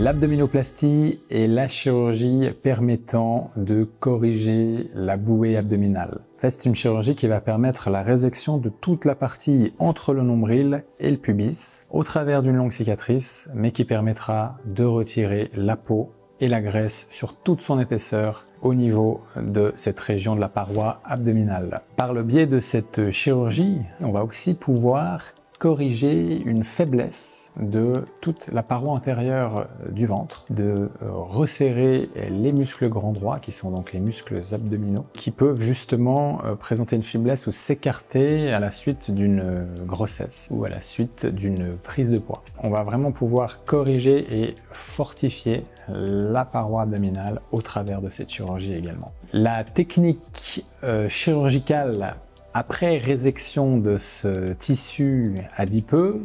L'abdominoplastie est la chirurgie permettant de corriger la bouée abdominale. En fait, c'est une chirurgie qui va permettre la résection de toute la partie entre le nombril et le pubis au travers d'une longue cicatrice, mais qui permettra de retirer la peau et la graisse sur toute son épaisseur au niveau de cette région de la paroi abdominale. Par le biais de cette chirurgie, on va aussi pouvoir corriger une faiblesse de toute la paroi antérieure du ventre, de resserrer les muscles grands droits, qui sont donc les muscles abdominaux, qui peuvent justement présenter une faiblesse ou s'écarter à la suite d'une grossesse ou à la suite d'une prise de poids. On va vraiment pouvoir corriger et fortifier la paroi abdominale au travers de cette chirurgie également. La technique chirurgicale après résection de ce tissu adipeux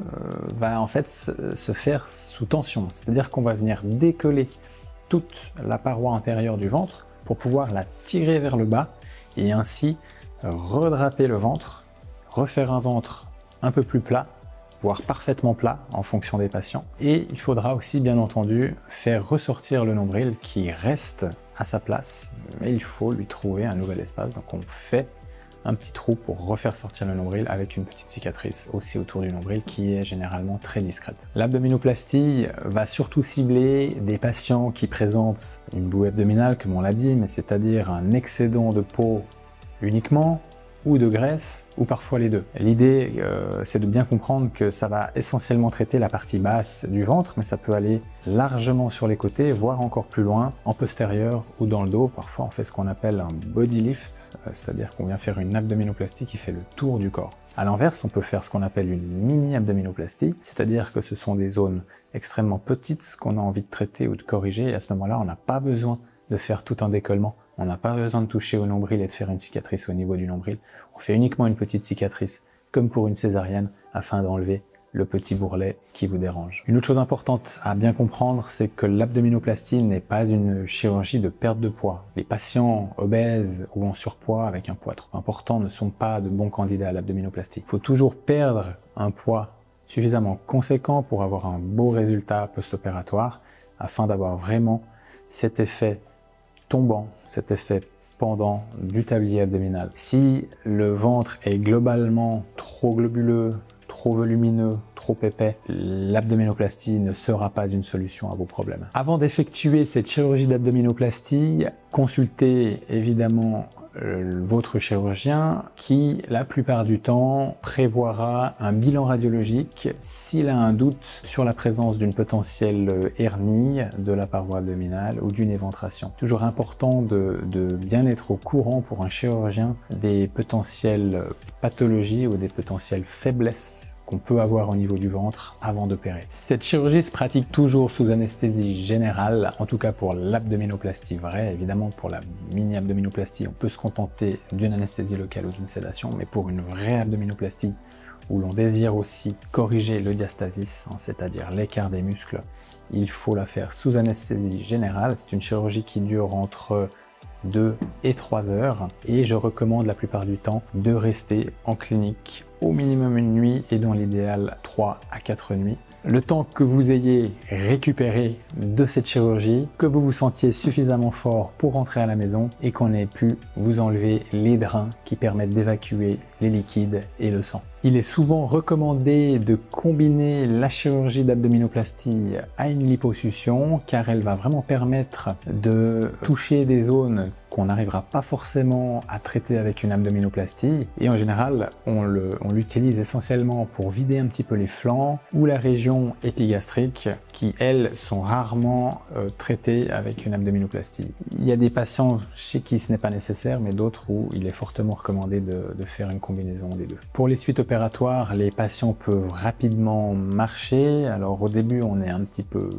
va en fait se faire sous tension, c'est-à-dire qu'on va venir décoller toute la paroi antérieure du ventre pour pouvoir la tirer vers le bas et ainsi redraper le ventre, refaire un ventre un peu plus plat, voire parfaitement plat en fonction des patients. Et il faudra aussi bien entendu faire ressortir le nombril qui reste à sa place, mais il faut lui trouver un nouvel espace, donc on fait un petit trou pour refaire sortir le nombril avec une petite cicatrice aussi autour du nombril qui est généralement très discrète. L'abdominoplastie va surtout cibler des patients qui présentent une bouée abdominale, comme on l'a dit, mais c'est-à-dire un excédent de peau uniquement, ou de graisse, ou parfois les deux. L'idée, c'est de bien comprendre que ça va essentiellement traiter la partie basse du ventre, mais ça peut aller largement sur les côtés, voire encore plus loin, en postérieur ou dans le dos. Parfois, on fait ce qu'on appelle un body lift, c'est-à-dire qu'on vient faire une abdominoplastie qui fait le tour du corps. À l'inverse, on peut faire ce qu'on appelle une mini-abdominoplastie, c'est-à-dire que ce sont des zones extrêmement petites qu'on a envie de traiter ou de corriger, et à ce moment-là, on n'a pas besoin de faire tout un décollement. On n'a pas besoin de toucher au nombril et de faire une cicatrice au niveau du nombril. On fait uniquement une petite cicatrice, comme pour une césarienne, afin d'enlever le petit bourrelet qui vous dérange. Une autre chose importante à bien comprendre, c'est que l'abdominoplastie n'est pas une chirurgie de perte de poids. Les patients obèses ou en surpoids avec un poids trop important ne sont pas de bons candidats à l'abdominoplastie. Il faut toujours perdre un poids suffisamment conséquent pour avoir un beau résultat post-opératoire, afin d'avoir vraiment cet effet tombant, cet effet pendant du tablier abdominal. Si le ventre est globalement trop globuleux, trop volumineux, trop épais, l'abdominoplastie ne sera pas une solution à vos problèmes. Avant d'effectuer cette chirurgie d'abdominoplastie, consultez évidemment votre chirurgien qui, la plupart du temps, prévoira un bilan radiologique s'il a un doute sur la présence d'une potentielle hernie de la paroi abdominale ou d'une éventration. Toujours important de bien être au courant pour un chirurgien des potentielles pathologies ou des potentielles faiblesses qu'on peut avoir au niveau du ventre avant d'opérer. Cette chirurgie se pratique toujours sous anesthésie générale, en tout cas pour l'abdominoplastie vraie. Évidemment, pour la mini-abdominoplastie, on peut se contenter d'une anesthésie locale ou d'une sédation, mais pour une vraie abdominoplastie, où l'on désire aussi corriger le diastasis, c'est-à-dire l'écart des muscles, il faut la faire sous anesthésie générale. C'est une chirurgie qui dure entre 2 et 3 heures et je recommande la plupart du temps de rester en clinique au minimum une nuit et dans l'idéal 3 à 4 nuits. Le temps que vous ayez récupéré de cette chirurgie, que vous vous sentiez suffisamment fort pour rentrer à la maison et qu'on ait pu vous enlever les drains qui permettent d'évacuer les liquides et le sang. Il est souvent recommandé de combiner la chirurgie d'abdominoplastie à une liposuction car elle va vraiment permettre de toucher des zones qu'on n'arrivera pas forcément à traiter avec une abdominoplastie et en général on l'utilise essentiellement pour vider un petit peu les flancs ou la région épigastrique qui elles sont rarement traitées avec une abdominoplastie. Il y a des patients chez qui ce n'est pas nécessaire mais d'autres où il est fortement recommandé de faire une combinaison des deux. Pour les suites opératoires, les patients peuvent rapidement marcher. Alors au début on est un petit peu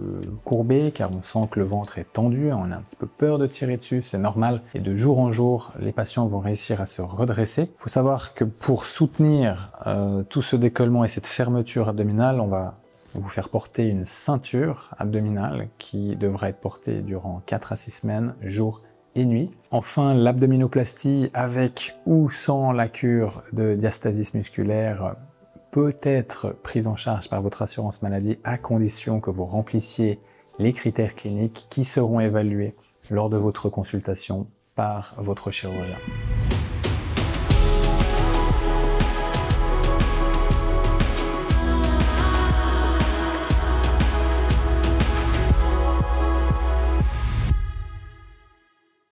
courbé car on sent que le ventre est tendu, on a un petit peu peur de tirer dessus, c'est normal. Et de jour en jour, les patients vont réussir à se redresser. Il faut savoir que pour soutenir tout ce décollement et cette fermeture abdominale, on va vous faire porter une ceinture abdominale qui devra être portée durant 4 à 6 semaines, jour et nuit. Enfin, l'abdominoplastie avec ou sans la cure de diastasis musculaire peut être prise en charge par votre assurance maladie à condition que vous remplissiez les critères cliniques qui seront évalués lors de votre consultation par votre chirurgien.